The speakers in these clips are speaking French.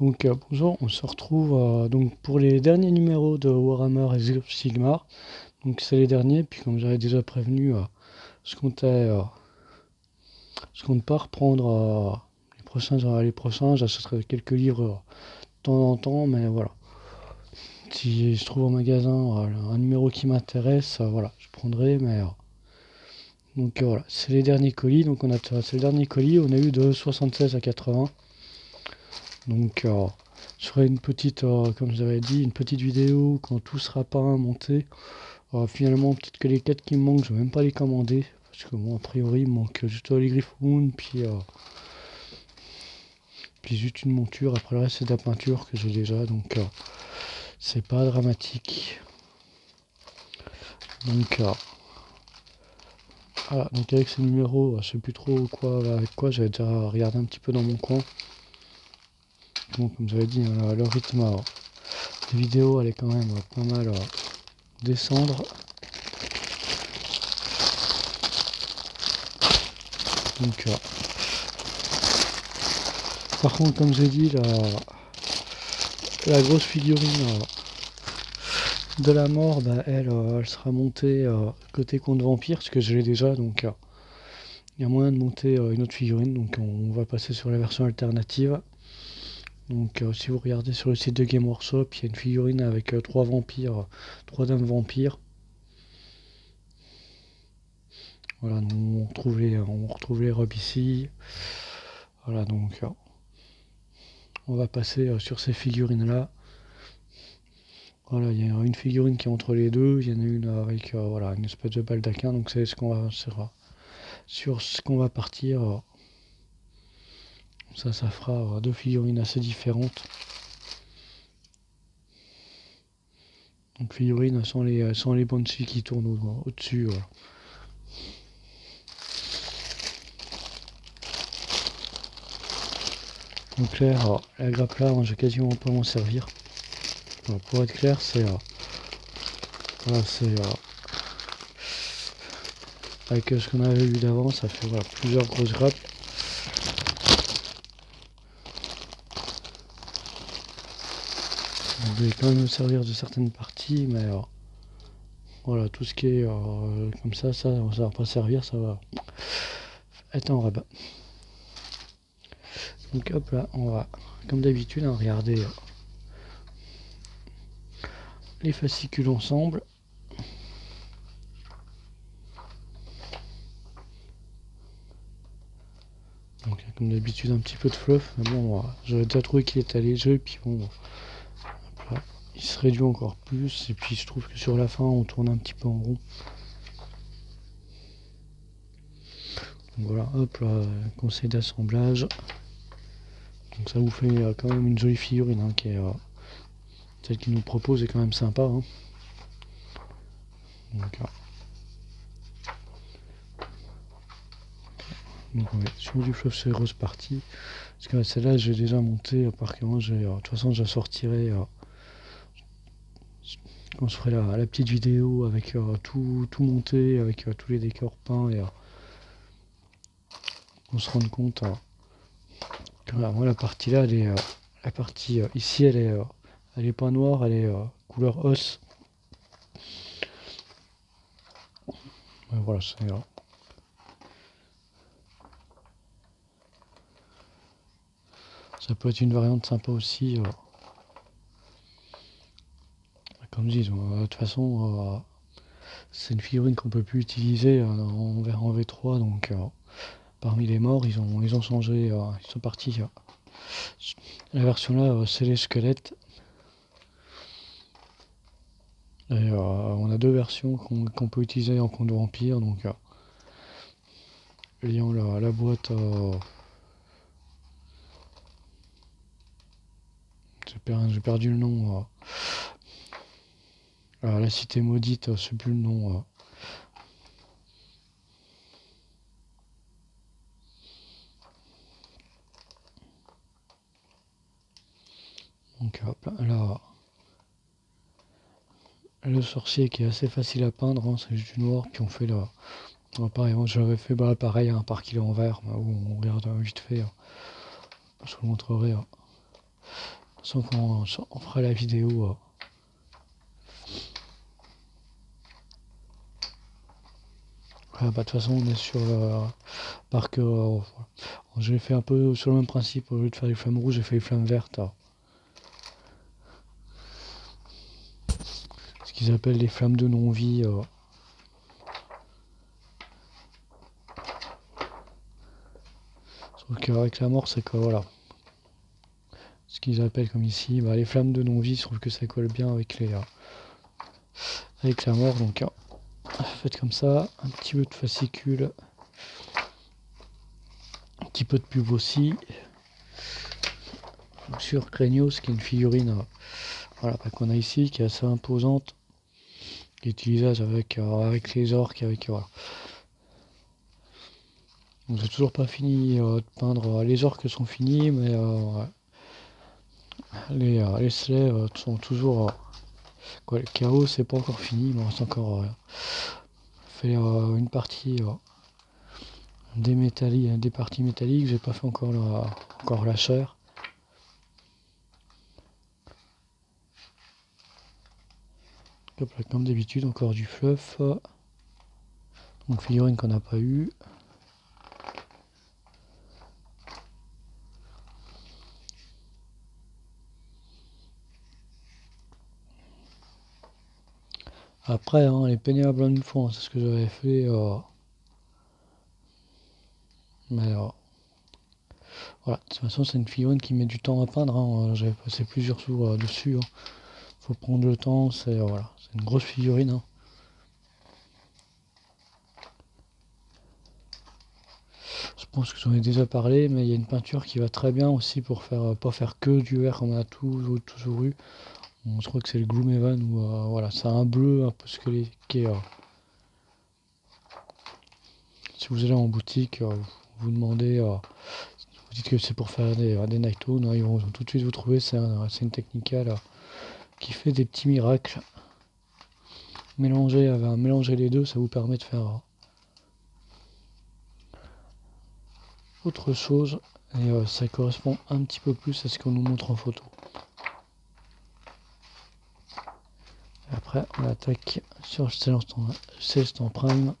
Bonjour, on se retrouve donc pour les derniers numéros de Warhammer Age of Sigmar. Donc c'est les derniers, puis comme j'avais déjà prévenu, je comptais, je compte pas reprendre les prochains. J'achèterai quelques livres de temps en temps, mais voilà. Si je trouve au magasin un numéro qui m'intéresse, voilà, je prendrai. Voilà, c'est les derniers colis. C'est le dernier colis. On a eu de 76 à 80. Donc je ferai une petite, comme j'avais dit, une petite vidéo quand tout sera pas monté. Finalement, peut-être que les 4 qui me manquent, je vais même pas les commander. Parce que bon, a priori, il me manque juste les Griffon, puis juste une monture. Après le reste, c'est de la peinture que j'ai déjà. Donc c'est pas dramatique. Donc voilà, donc avec ces numéros, je sais plus trop avec quoi, j'avais déjà regardé un petit peu dans mon coin. Bon, comme j'avais dit, le rythme des vidéos allait quand même pas mal descendre. Donc, par contre, comme j'ai dit, la grosse figurine de la mort, bah, elle sera montée côté compte vampire, parce que je l'ai déjà, donc il y a moyen de monter une autre figurine, donc on va passer sur la version alternative. Donc si vous regardez sur le site de Game Workshop, il y a une figurine avec 3 vampires, 3 dames vampires. Voilà, on retrouve les robes ici. Voilà, donc on va passer sur ces figurines là. Voilà, il y a une figurine qui est entre les deux, il y en a une avec voilà, une espèce de baldaquin, donc c'est ce qu'on va sur ce qu'on va partir. Ça fera deux figurines assez différentes. Donc figurines sans les bonnes filles qui tournent au-dessus. Voilà. Donc clair, la grappe là, moi, je vais quasiment pas m'en servir. Alors, pour être clair, voilà, c'est avec ce qu'on avait vu d'avant, ça fait voilà, plusieurs grosses grappes. Je vais quand même me servir de certaines parties, mais voilà, tout ce qui est comme ça va pas servir, ça va être en rabat. Donc hop là, on va, comme d'habitude, regarder les fascicules ensemble. Donc comme d'habitude un petit peu de fluff, mais bon, j'avais déjà trouvé qu'il était léger, puis bon, là, il se réduit encore plus, et puis je trouve que sur la fin on tourne un petit peu en rond. Donc voilà, hop là, conseil d'assemblage. Donc ça vous fait quand même une jolie figurine, qui est celle qu'il nous propose est quand même sympa. Donc ouais, sur du fluff c'est rose parti. Parce que celle-là j'ai déjà monté par contre, de toute façon je la sortirai quand je ferai la petite vidéo avec tout monté, avec tous les décors peints et on se rende compte que moi la partie là elle est la partie ici elle est pas noire, elle est couleur os. Voilà, ça peut être une variante sympa aussi. Comme je dis, de toute façon, c'est une figurine qu'on peut plus utiliser en V3, donc parmi les morts, ils ont changé, ils sont partis. La version là, c'est les squelettes. Et on a deux versions qu'on peut utiliser en compte vampire, donc ayant la boîte, j'ai perdu le nom. La cité maudite, c'est plus le nom. Donc hop, là, le sorcier qui est assez facile à peindre, c'est juste du noir, puis on fait là. Pareil, moi j'avais fait pareil, par qu'il est en vert, où on regarde vite fait. Je vous montrerai. Sans qu'on on fera la vidéo. Voilà, bah, de toute façon, on est sur le parc. Je l'ai fait un peu sur le même principe. Au lieu de faire les flammes rouges, j'ai fait les flammes vertes. Ce qu'ils appellent les flammes de non-vie. Sauf qu'avec la mort, c'est que voilà. Ce qu'ils appellent comme ici, bah, les flammes de non-vie, je trouve que ça colle bien avec avec la mort. Donc, faites comme ça. Un petit peu de fascicule. Un petit peu de pub aussi. Sur Craignos, qui est une figurine voilà, qu'on a ici, qui est assez imposante, qui est utilisable avec les orques, voilà. Donc j'ai toujours pas fini de peindre. Les orques sont finis, mais ouais. Les slaives sont toujours. Quoi, le chaos c'est pas encore fini, il me reste encore fait une partie des parties métalliques, j'ai pas fait encore la chair. Hop là, comme d'habitude, encore du fluff. Donc figurine qu'on n'a pas eu. Après, hein, les peignés à blanc une fois, c'est ce que j'avais fait. Mais voilà, de toute façon, c'est une figurine qui met du temps à peindre. Hein. J'avais passé plusieurs jours dessus. Hein. Faut prendre le temps, voilà, c'est une grosse figurine. Hein. Je pense que j'en ai déjà parlé, mais il y a une peinture qui va très bien aussi pour faire pas faire que du vert comme on a toujours eu. Je crois que c'est le Gloomhaven où voilà, c'est un bleu un peu qui est, si vous allez en boutique, vous demandez, vous dites que c'est pour faire des nighttones, hein, ils vont tout de suite vous trouver, c'est une technicale qui fait des petits miracles. Mélanger les deux, ça vous permet de faire autre chose et ça correspond un petit peu plus à ce qu'on nous montre en photo. Et après, on attaque sur Célestin Prime.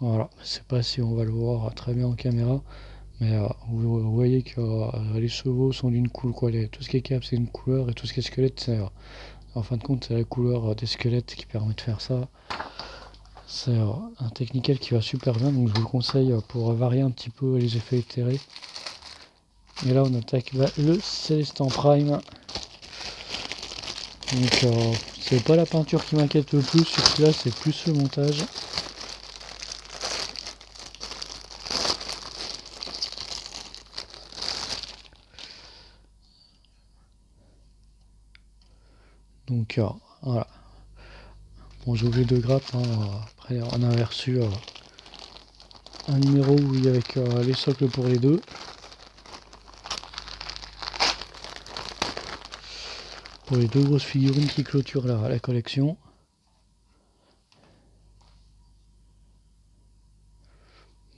Voilà, je sais pas si on va le voir très bien en caméra, mais vous voyez que les chevaux sont d'une couleur, tout ce qui est cap c'est une couleur et tout ce qui est squelette c'est en fin de compte c'est la couleur des squelettes qui permet de faire ça. C'est un technical qui va super bien, donc je vous le conseille pour varier un petit peu les effets éthérés. Et là on attaque le Célestin Prime. Donc c'est pas la peinture qui m'inquiète le plus sur celui-là, c'est plus le montage. Donc voilà. Bon, j'ai oublié de grappe. Hein. Après, on avait reçu un numéro où il y avait les socles pour les deux. Pour les deux grosses figurines qui clôturent la collection.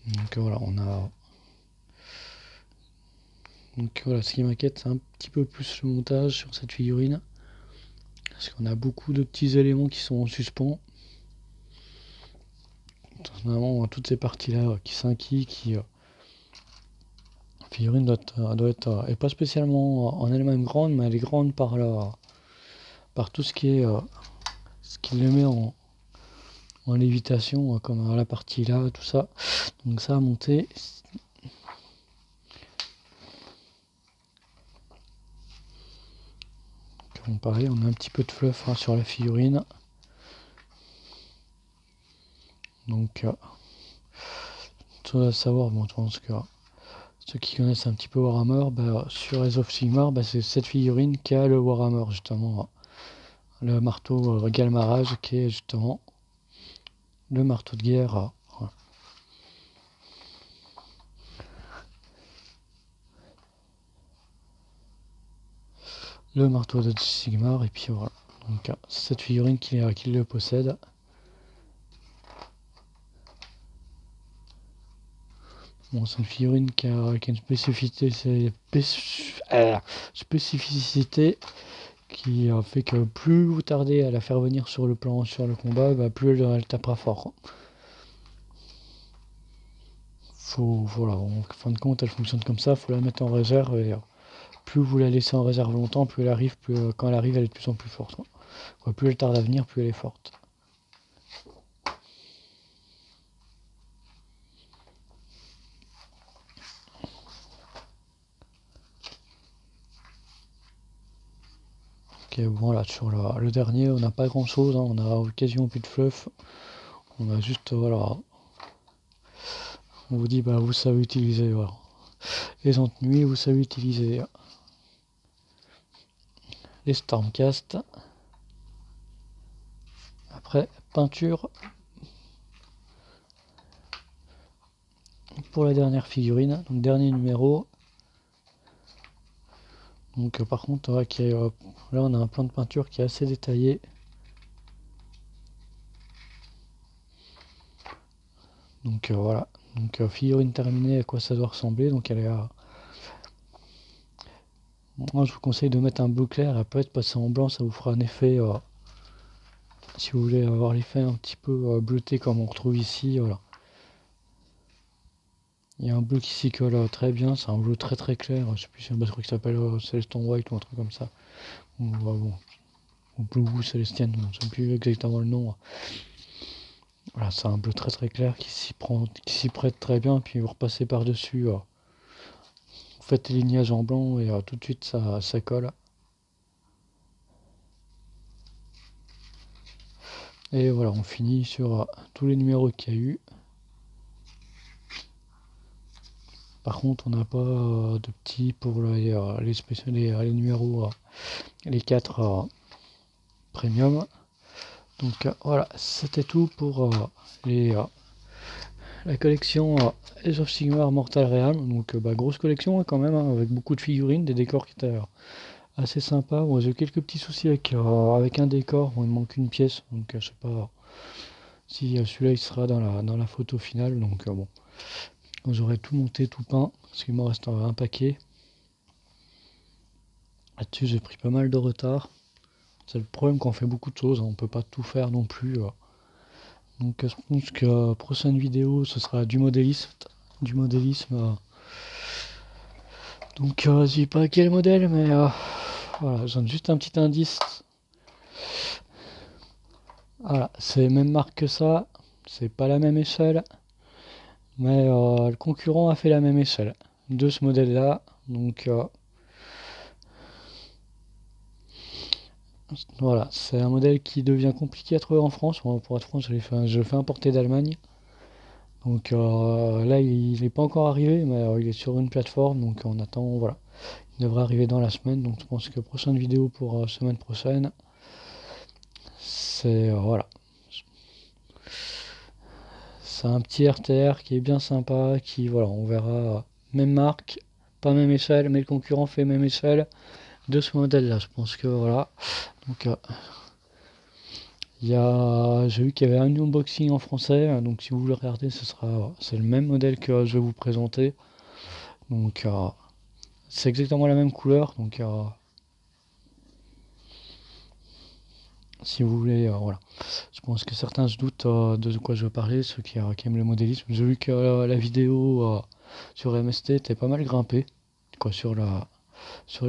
Donc voilà, on a. Donc voilà, ce qui m'inquiète, c'est un petit peu plus le montage sur cette figurine. Parce qu'on a beaucoup de petits éléments qui sont en suspens. Notamment toutes ces parties-là qui s'inquillent, la figurine doit être, et pas spécialement en elle-même grande, mais elle est grande par tout ce qui est ce qui le met en lévitation, comme la partie là, tout ça. Donc ça a monté. Comme pareil, on a un petit peu de fluff sur la figurine. Donc, tout à savoir, bon, je pense que ceux qui connaissent un petit peu Warhammer, sur Age of Sigmar, c'est cette figurine qui a le Warhammer, justement. Le marteau Galmarage, qui est justement le marteau de guerre. Voilà. Le marteau de Sigmar, et puis voilà. Donc, c'est cette figurine qui le possède. Bon, c'est une figurine qui a une spécificité qui fait que plus vous tardez à la faire venir sur le plan, sur le combat, bah, plus elle tapera fort. Voilà, en fin de compte, elle fonctionne comme ça, faut la mettre en réserve et plus vous la laissez en réserve longtemps, plus elle arrive, quand elle arrive, elle est de plus en plus forte. Plus elle tarde à venir, plus elle est forte. Ok, voilà, sur le dernier, on n'a pas grand chose, on a quasiment plus de fluff. On a juste, voilà, on vous dit, bah, vous savez utiliser, voilà. Les nuit, vous savez utiliser les Stormcast. Après, peinture pour la dernière figurine, donc dernier numéro. Donc par contre, là on a un plan de peinture qui est assez détaillé. Donc voilà, donc figurine terminée, à quoi ça doit ressembler. Donc elle est à... Moi je vous conseille de mettre un bleu clair, elle peut être passée en blanc, ça vous fera un effet, si vous voulez avoir l'effet un petit peu bleuté comme on retrouve ici, voilà. Il y a un bleu qui s'y colle très bien, c'est un bleu très très clair, je sais plus si c'est un truc qui s'appelle Celeston White ou un truc comme ça. Ou Blue Celestian, je ne sais plus exactement le nom. Voilà, c'est un bleu très très clair qui s'y prête très bien, puis vous repassez par dessus, vous faites les lignages en blanc et tout de suite ça colle. Et voilà, on finit sur tous les numéros qu'il y a eu. Par contre, on n'a pas de petits pour les numéros, les 4 premium. Donc voilà, c'était tout pour la collection Age of Sigmar Mortal Realm. Donc grosse collection quand même, avec beaucoup de figurines, des décors qui étaient assez sympas. Bon, j'ai eu quelques petits soucis avec un décor, il me manque une pièce, donc je sais pas si celui-là il sera dans la photo finale. Donc bon, quand j'aurai tout monté, tout peint, parce qu'il m'en reste un paquet. Là-dessus j'ai pris pas mal de retard. C'est le problème quand on fait beaucoup de choses, on peut pas tout faire non plus. Donc je pense que la prochaine vidéo ce sera du modélisme. Donc je dis pas quel modèle, mais voilà, je donne juste un petit indice. Voilà, c'est même marque que ça, c'est pas la même échelle, mais le concurrent a fait la même échelle de ce modèle là. Donc voilà, c'est un modèle qui devient compliqué à trouver en France. Pour être franc, je le fais importer d'Allemagne. Donc là, il n'est pas encore arrivé, mais il est sur une plateforme, donc on attend, voilà. Il devrait arriver dans la semaine, donc je pense que prochaine vidéo pour semaine prochaine, c'est voilà. C'est un petit RTR qui est bien sympa, qui voilà, on verra, même marque, pas même échelle, mais le concurrent fait même échelle de ce modèle là. Je pense que voilà. Donc j'ai vu qu'il y avait un unboxing en français, donc si vous voulez regarder, c'est le même modèle que je vais vous présenter. Donc c'est exactement la même couleur, donc si vous voulez, voilà. Je pense que certains se doutent de quoi je veux parler, ceux qui aiment le modélisme. J'ai vu que la vidéo sur MST était pas mal grimpée, quoi, sur la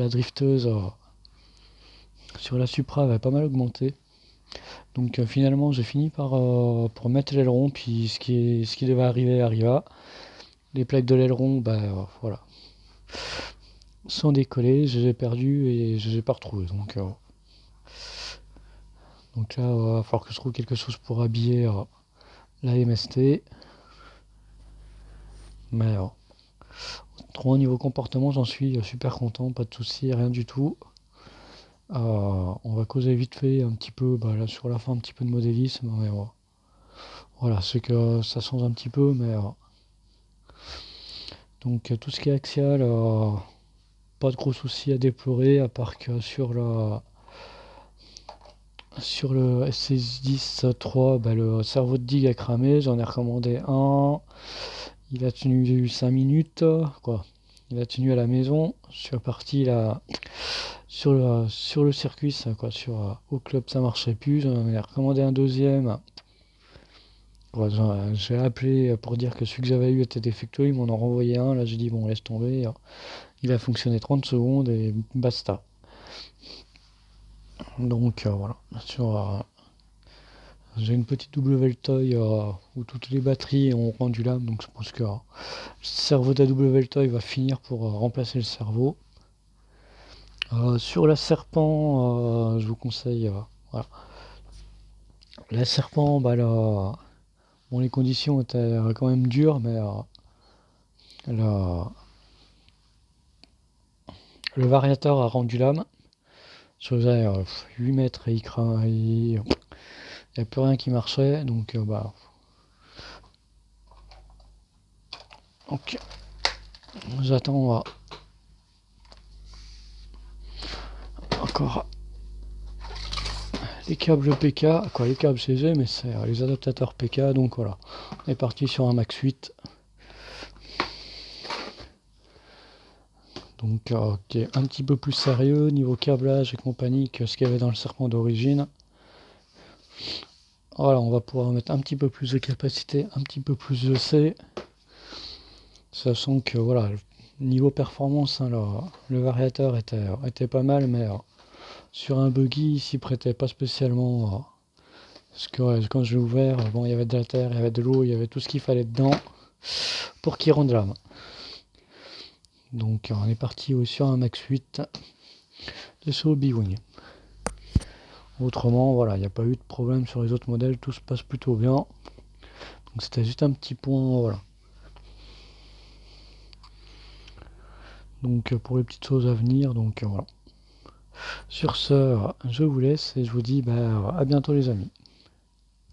drifteuse, sur la Supra, elle avait pas mal augmenté. Donc finalement, j'ai fini pour mettre l'aileron, puis ce qui devait arriver arriva. Les plaques de l'aileron, voilà, sont décollées, je les ai perdues et je les ai pas retrouvées. Donc là, il va falloir que je trouve quelque chose pour habiller la MST. Mais au niveau comportement, j'en suis super content, pas de soucis, rien du tout. On va causer vite fait un petit peu, là sur la fin, un petit peu de modélisme. Mais, voilà, c'est que ça change un petit peu, mais donc tout ce qui est axial, pas de gros soucis à déplorer, à part que sur le SS10 3, le cerveau de digue a cramé, j'en ai recommandé un. Il a tenu 5 minutes, quoi. Il a tenu à la maison. Je suis reparti là sur le circuit, ça, quoi. Au club, ça marchait plus. J'en ai recommandé un deuxième. Ouais, j'ai appelé pour dire que celui que j'avais eu était défectueux. Ils m'en ont renvoyé un. Là, j'ai dit, bon, laisse tomber. Il a fonctionné 30 secondes et basta. Donc voilà. J'ai une petite double Veltoy où toutes les batteries ont rendu l'âme. Donc je pense que le cerveau de la double Veltoy va finir pour remplacer le cerveau. Sur la Serpent, je vous conseille. Voilà. La Serpent, bah là, bon, les conditions étaient quand même dures, mais le variateur a rendu l'âme. Je faisais 8 mètres et il n'y a plus rien qui marchait. Donc, ok, j'attends encore les câbles PK, quoi, les câbles CG, mais c'est les adaptateurs PK. Donc voilà, on est parti sur un Max 8. Donc qui est un petit peu plus sérieux niveau câblage et compagnie que ce qu'il y avait dans le Serpent d'origine. Voilà, on va pouvoir mettre un petit peu plus de capacité, un petit peu plus de C. Sachant que voilà, niveau performance, hein, le variateur était pas mal, mais sur un buggy, il s'y prêtait pas spécialement. Parce que quand je l'ai ouvert, bon, il y avait de la terre, il y avait de l'eau, il y avait tout ce qu'il fallait dedans pour qu'il rende l'âme. Donc on est parti sur un Max 8 de ce Hobby-Wing. Autrement, voilà, il n'y a pas eu de problème sur les autres modèles, tout se passe plutôt bien. Donc c'était juste un petit point, voilà. Donc pour les petites choses à venir, donc voilà. Sur ce, je vous laisse et je vous dis à bientôt les amis.